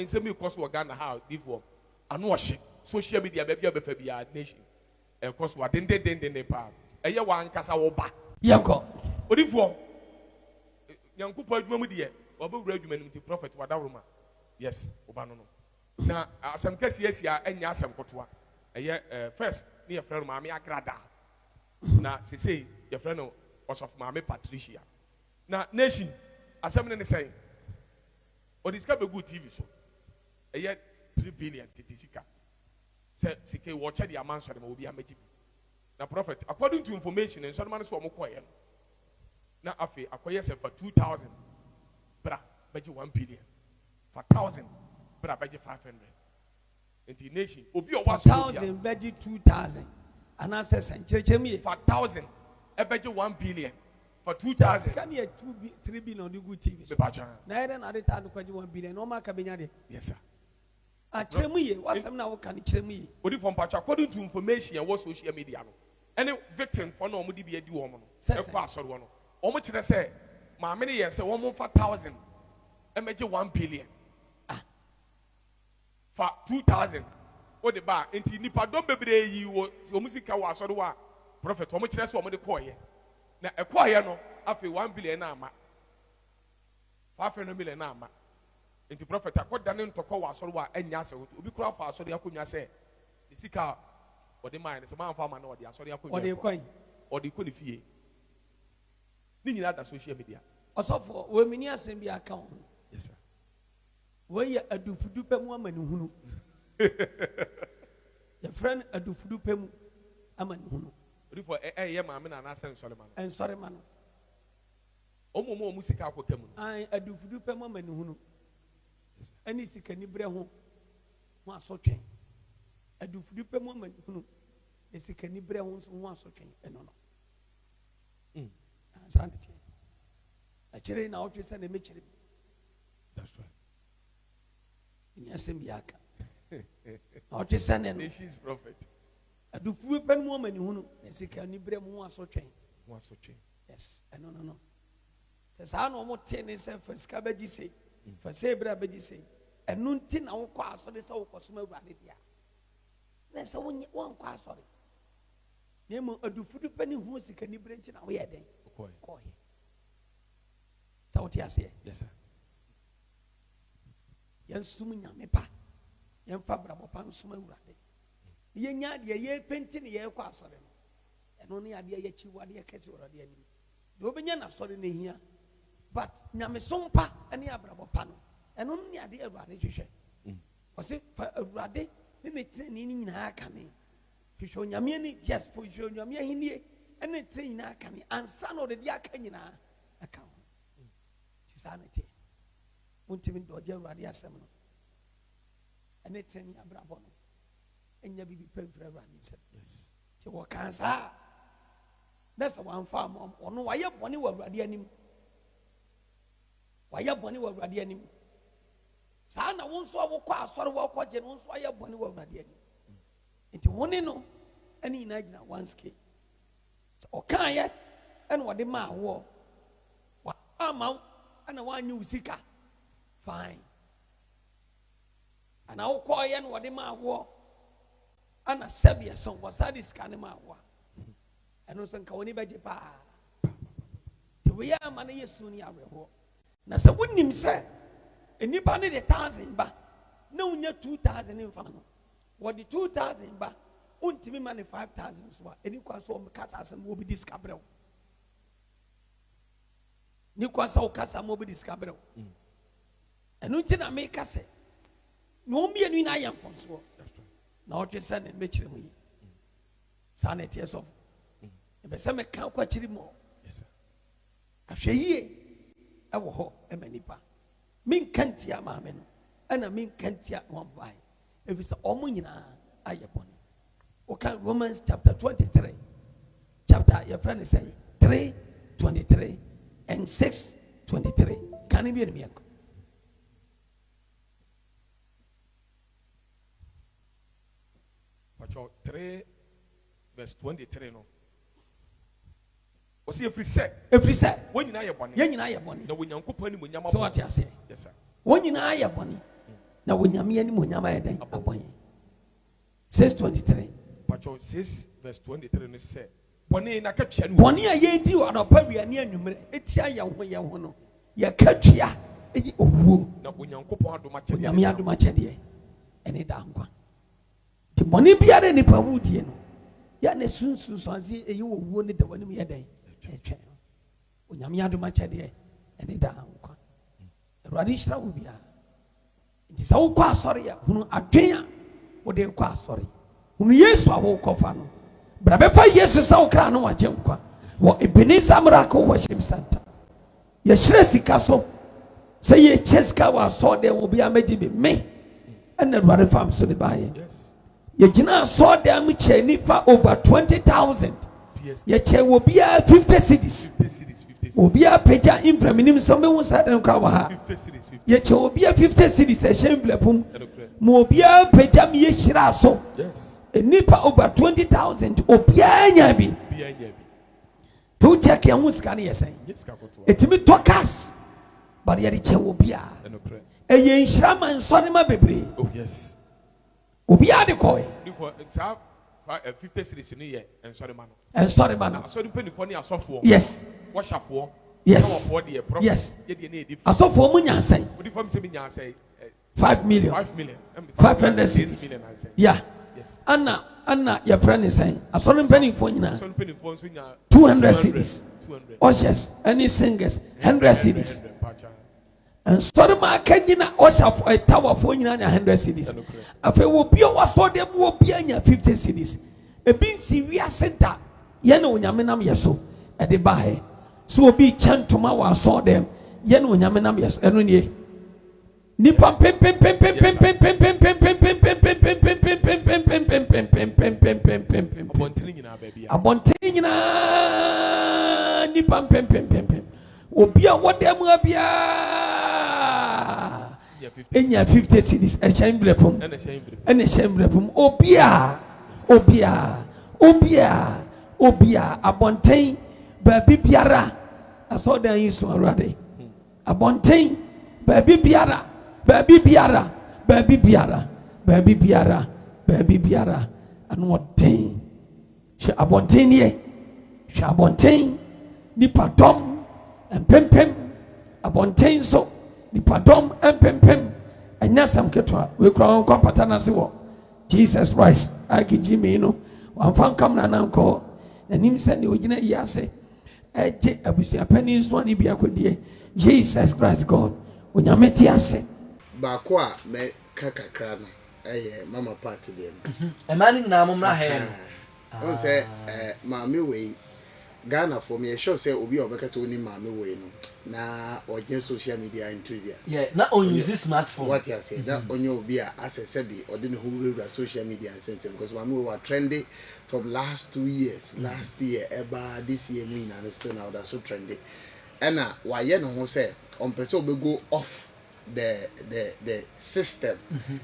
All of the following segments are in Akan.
nsɛm yi kɔ so wɔ Ghana ha difoɔ ano ɔhye social media baabi a bɛfa bi nation ɛkɔ so dendendenden paa ɛyɛ wɔn ankasa wɔ ba yɛnkɔ odifoɔ nyankopɔn adwuma mu deɛ wɔbɛwura adwuma no mu ti prophet wadawroma yes ɔba no na asɛm kɛseɛ asi a ɛnyɛ asɛm kotoa ɛyɛ first ne yɛfrɛ no maame Agradaa na sesei yɛfrɛ no ɔsɔfo maame Patricia na nation asɛm ne sɛ ɔde sika bɛgu TV so ɛyɛ 3 billion tete sika sɛ sika wɔkyɛ de ama nsɔre ma obi amagye bi na prophet according to information nsɔre ma no so ɔmo kɔɔyɛ no na afei akɔyɛ sɛ for 2,000 bra bɛgye 1 billion for 1,000 bra bɛgye 500 nti nation obi ɔwɔ aso 1,000 bɛgye 2,000 anaasɛ sɛnkyerɛkyerɛ mu yɛ for 1,000 ɛbɛgye 1 billion for 2,000 sika ne yɛ 3 billion de gu TV so bɛbɛtwa na yɛdɛ na ade taa no kɔgye 1 billion na ɔma aka bɛnya deɛ yes sir akyerɛ mu yie wasɛm na woka no kyerɛ mu yie odi from patch according to information ɛwɔ social media no ɛne victim for no ɔmo de bi adi wɔn no ɛkɔ asɔre wɔn no ɔmo kyerɛ sɛ maame ne yɛ sɛ wɔn mo fa 1,000 ɛmɛgye 1 billion fa 2,000 ɔde ba nti nipa dɔm bebree yi wɔ ɔmo sika wɔ asɔre wɔ a prophet ɔmo kyerɛ sɛ ɔmo de kɔɔyɛ na ɛkɔɔyɛ no afei 1 billion na ama 500 million na ama nti prophet akɔda ne ntɔkɔ wɔ asɔre wɔ a ɛnya asɛ obi kura fa asɔre akonnwa sɛ ne sika ɔde maa ne sɛ maa nfa ama na ɔde asɔre akonnwa ɔde kɔ ne fie ne nyinaa da social media ɔsɔfo wɔmini asɛm bi aka ho yes sir wɔyɛ adufudu pɛ mu ama ne hunu yɛfrɛ no adufudu pɛ mu ama ne hunu odifo ɛyɛ maame na anaasɛ nsɔre ma no ɛnsɔre ma no ɔmo sika akɔka mu no adufudu pɛ mu ama ne hunu ɛne sika ni brɛ ho asɔtwɛn adufudu pɛ mu ama ne hunu ne sika ni brɛ ho nso ho asɔtwɛn ɛno no ansa ne tie akyerɛ na ɔtwe sɛ na mɛkyerɛ bi that's right ni asɛm bi aka na ɔtwe sɛ ne no nation's prophet adufudu pɛ mu ama ne hunu ne sika ni brɛ ho asɔtwɛn yes ɛno no sɛ saa na ɔmo te ne sɛ fa sika bɛgye sei fa sɛ brɛ bɛgye sei ɛno nti na wokɔ asɔre sɛ wokɔ som awurade dea na sɛ wonkɔ asɔre na mmom adufudu pɛ ne ho sika ni brɛ nti na woyɛ dɛn kɔɔyɛ sɛ wote aseɛ yes sir yɛnsom nyame pa yɛmfa brabɔ pa nsom awurade yɛnya deɛ yɛpɛnti ne yɛkɔ asɔre no ɛno ne adeɛ yɛkyi wadeɛ kɛse awurade anim deɛ wobɛnya n'asɔre no hia but nyamesom pa ne abrabɔ pa no ɛno ne adeɛ awurade hwehwɛ ɔse fa awurade ne ne tenene no nyinaa ka ne hwehwɛ onyame ani yes fo hwehwɛ onyame ahennie ɛne tene nyinaa ka ne ansa na ɔde de aka nyinaa aka ho nti saa ne teɛ wontimi dɔgye awurade asɛm no ɛne tene abrabɔ no ɛnya bibi pɛ mfiri awurade nsɛm nti wɔka saa na sɛ wɔamfa ama ɔno wayɛ bɔne wɔ awurade anim wayɛ bɔne wɔ awurade anim saa na wo nso a wokɔ asɔre wɔkɔgye no wo nso ayɛ bɔne wɔ awurade anim nti wo ne no ɛne nyinaa gyina one scale sɛ ɔkaeɛ ɛna wɔde maa woɔ wama wo ɛna woanyɛ wo sika fine ana wokɔɔyɛ na wɔde maa woɔ ana sɛbeɛ sɔn wɔsaa de sika ne maa woa ɛno nso nka w'ani bɛgye paa nti woyɛ ama no yɛ su ne awerɛhoɔ na sɛ wonim sɛ nnipa no de 1,000 ba na wonya 2,000 mfa no wɔde 2,000 ba wontimi ma ne 5,000 so a ɛni kwa so ɔmkasa asɛm wɔbɛdi sika berɛ wo ni kwa sa wokasa ma wɔbɛdi sika berɛ wo ɛno nti na meka sɛ na ɔmmienu nyinaa yɛ mfɔnsoɔ na ɔtwe sɛ ne mɛkyerɛ mu yi saa na ɛteɛ sɔfo ɛbɛ sɛ mɛka kɔ akyiri mu ahwɛ yie ɛwɔ hɔ ɛma nipa menka ntia maame no ɛna menka ntia wɔmbae ɛfiri sɛ ɔmo nyinaa ayɛ bɔne woka Romans chapter 23 chapter yɛfrɛ ne sɛ 3:23 and 6:23 ka ne bi ɛnum yɛnkɔ Pacho 3:23 no wɔsi efiri sɛ wɔn nyinaa yɛ bɔne yɛn nyinaa yɛ bɔne na wɔnyankopɔn ni mo nyama so wɔte aseɛ yes sir wɔn nyinaa yɛ bɔne na wonyame ani monyama yɛ den abɔn 6:23 pacho 6 verse 23 no say bɔne na katua no bɔne a yɛdi wɔ anɔpa wiane anwummerɛ ɛtia yɛn ho no yɛka tua ɛyi owuo na onyankopɔn adom akyɛdeɛ onyame adom akyɛdeɛ ɛne da nkwa nti bɔne biara nipa mu die no yɛ na sunsunsuanse ɛyi wɔ owuo ne da w'anim yɛ den ɛtwɛn onyame adom akyɛdeɛ ɛne da nkwa awurade nhyira wo biara nti sɛ wokɔ asɔre a hunu adwen a wode kɔ asɔre hunu yesu a wokɔfa no bra bɛfa yesu sɛ wo kra no wagye nkwa wɔ Ebenezer Miracle Worship Center yɛhyerɛ sika so sɛ yɛkyɛ sika wɔ asɔre dɛm obi amagye bi me ɛna awurade fam so de baayɛ yɛgyina asɔre dɛm kyɛ nipa over 20,000 yɛkyɛ wɔ biara 50 cedis obiara pagya mframinim sɛ mehu saa dɛm kora wɔ ha yɛkyɛ obiara 50 cedis ɛhyɛ mflapum ma obiara pagya me yɛhyira so nipa over 20,000 obiara nya bi to check yɛn ho sika no yɛ sɛn ɛtumi tɔ cars but yɛde kyɛ obiara ɛyɛ nhyira ma nsɔre ma bebree obiara de kɔɛ 50 cities no yɛ nsɔre ma no asɔre mpanyinfoɔ ne asɔfoɔ yes wɔhyafoɔ yes yes asɔfoɔ mu nya asɛn wodi fam sɛ mi nya asɛn 5 million 500 cities yeah Anna your friend is saying asɔre mpanyinfoɔ nyinaa 200 cities ushers any singers 100 cities and sorry ma kanyina usher tower for nyinaa 100 cities afei wo bia wasɔ dem wo bia nya 50 cities ebi nsi wiase da yɛ na onyame nam yɛ so ɛde bae so obi kyɛntoma wasɔ dem yɛ na onyame nam yɛ so ɛno nie nipa pem abɔntene nyinaa nipa pem obi a wɔda mu abia enya 50 cities ɛhyɛ mbrɛpom ɛna ɛhyɛ mbrɛpom obia abɔnten baabi biara asɔdan yi so awurade abɔnten baabi biara ano ɔden hwɛ abɔnten nie hwɛ abɔnten nipa dɔm mpempem abɔnten so nipa dɔm mpempem ɛnyɛ asɛm ketewa wekura wɔn kɔ pata n'ase wɔ Jesus Christ akegye mi no wɔnfa nkam na nankɔ anim sɛ ne ogyina yi ase ɛgye abusuapɛni nso ne bi akodie Jesus Christ God onyame te ase baako a mɛ kakra no ɛyɛ mama party deɛ no ɛmaa ne nyinaa mo mmra ha yɛ no on sɛ maame wei Ghana for me sure say obi obeka say oni maame wei no na oje social media enthusiast yeah na on use smartphone what you say na onye obi a access be odi ne hu social media and because maame we were trendy from last 2 years last year eba this year me na still now that so trendy and na why ye no ho say on person obego off the system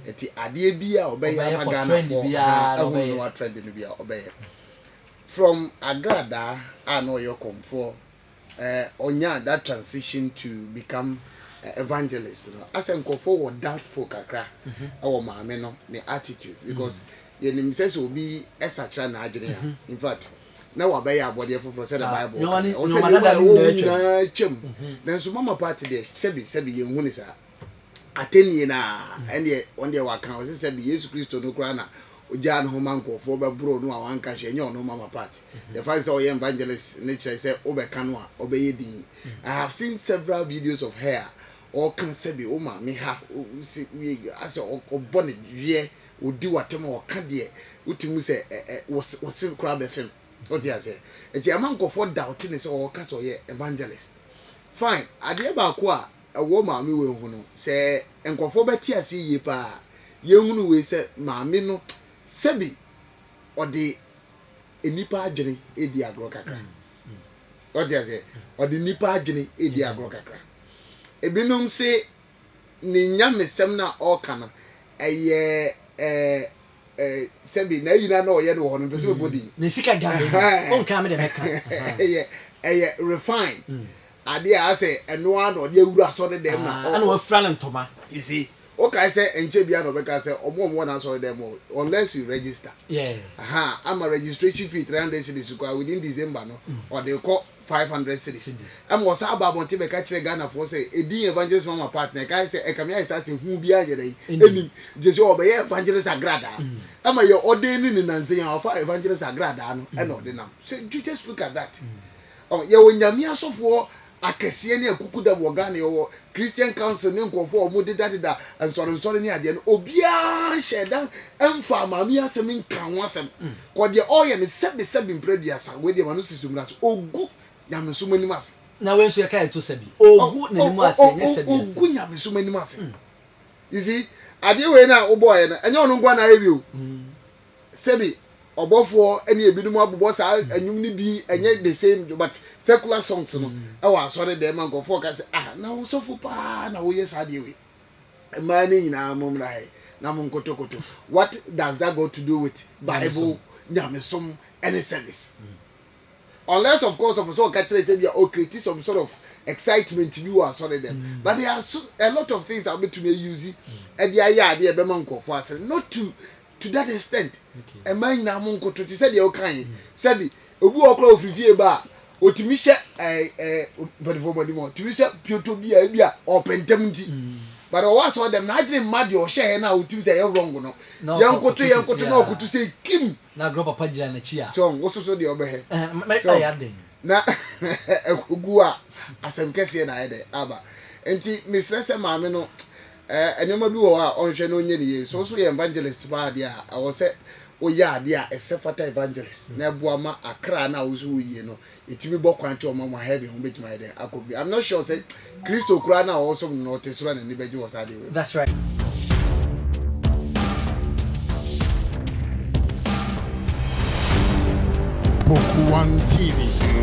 eti ade bia obeya ma Ghana for ehun no trendy no bia obeya from Agradaa I know your comfort onya that transition to become evangelist you know as en comfort or doubtful kakra our maame no the attitude because ye nim say so be esacha na adwene in fact na wa be ya abode for say the Bible o say na twem na so mama party there sebi ye hu ni sa atenie na ene on there wa kan o say sebi Jesus Christ no kura na oja no manko fo be bro no a wanka hye nye ono mama party the fact say we evangelist nature say obeka no a obeyedi I have seen several videos of her or can say be o ma me ha we as obone wie odi watem o ka de utimu say was kura be fem what you say e je manko fo doubt ni say o ka so ye evangelist fine ade ba ko a wo ma me we hu no say enkofo be ti ase yi pa ye hunu we say ma me no sebi odi enipa adwene edi agro kakra odi ase odi nipa adwene edi agro kakra ebinom se ni nyamesem na oka no eye sebi na yina na oye no ho no pese body ne sika gane on ka me de meka eye refine ade a say eno ano odi awura so de dem na ana wa fra ntoma you see Okay, say enche bia no beka say omo na so dem unless you register. Yeah. I'm a registration fee 300 cedis within December no or they call 500 cedis. I'm was about to be catch Ghana for say a D evangelist from my partner. I say I come here say who be any just obey evangelist Agradaa. Am I your ordaining and saying of evangelist Agradaa and ordinam. So you just look at that. Oh, yeah, when Yamia so for akɛseɛ ne akuku da wɔ Ghana yɛwɔ Christian Council ne nkɔfoɔ ɔmo deda and sorry ne adeɛ no obiara hyɛ dan ɛmfa maame asɛm nka ho asɛm kɔdeɛ ɔyɛ ne sɛbe mprɛduasa wɔdeɛ ma no sisi mu na so ogu nyamesom anim ase na we nso yɛ ka ɛto sɛbi ogu n'anim ase nyɛ sɛbi ogu nyamesom anim ase you see adeɛ wei na wobɔɔyɛ no ɛnyɛ ɔno nkoa na ayɛ bio sɛbi Obofo any ebinom abobɔ saa anyum ni bi enye the same but secular songs no e wa asore dem man go for ka say na wo sofo pa na wo yes ade we e ma ni nyina mom na he na mom kotokoto what does that got to do with Bible nyamesom any service unless of course of so catch say be create some sort of excitement you are sorry them but there are a lot of things I'll be to me using e dia ya ade e be man go for as not to that extent a man na monko to say the okay sabi obu okra ofifie ba otimi hye but for body more to say pioto bia or pentem nti but o was all them na dream mad your share na otimi say you wrong no yankoto na okuto say kim na gro papa gira na chi a so wo so the obehe America ya den na ogu a asem kese na ede aba enti misrese maame no enema bi wo a onhwe no nye ne so evangelist ba dia a wo se oya dia esefata evangelist na ebuama akra na wo so yie no etimi bo kwante o mama heavy ho betima ide akobi I'm not sure say Christo kura na wo so no tesura na ni beji wo sa de we that's right Poku One TV.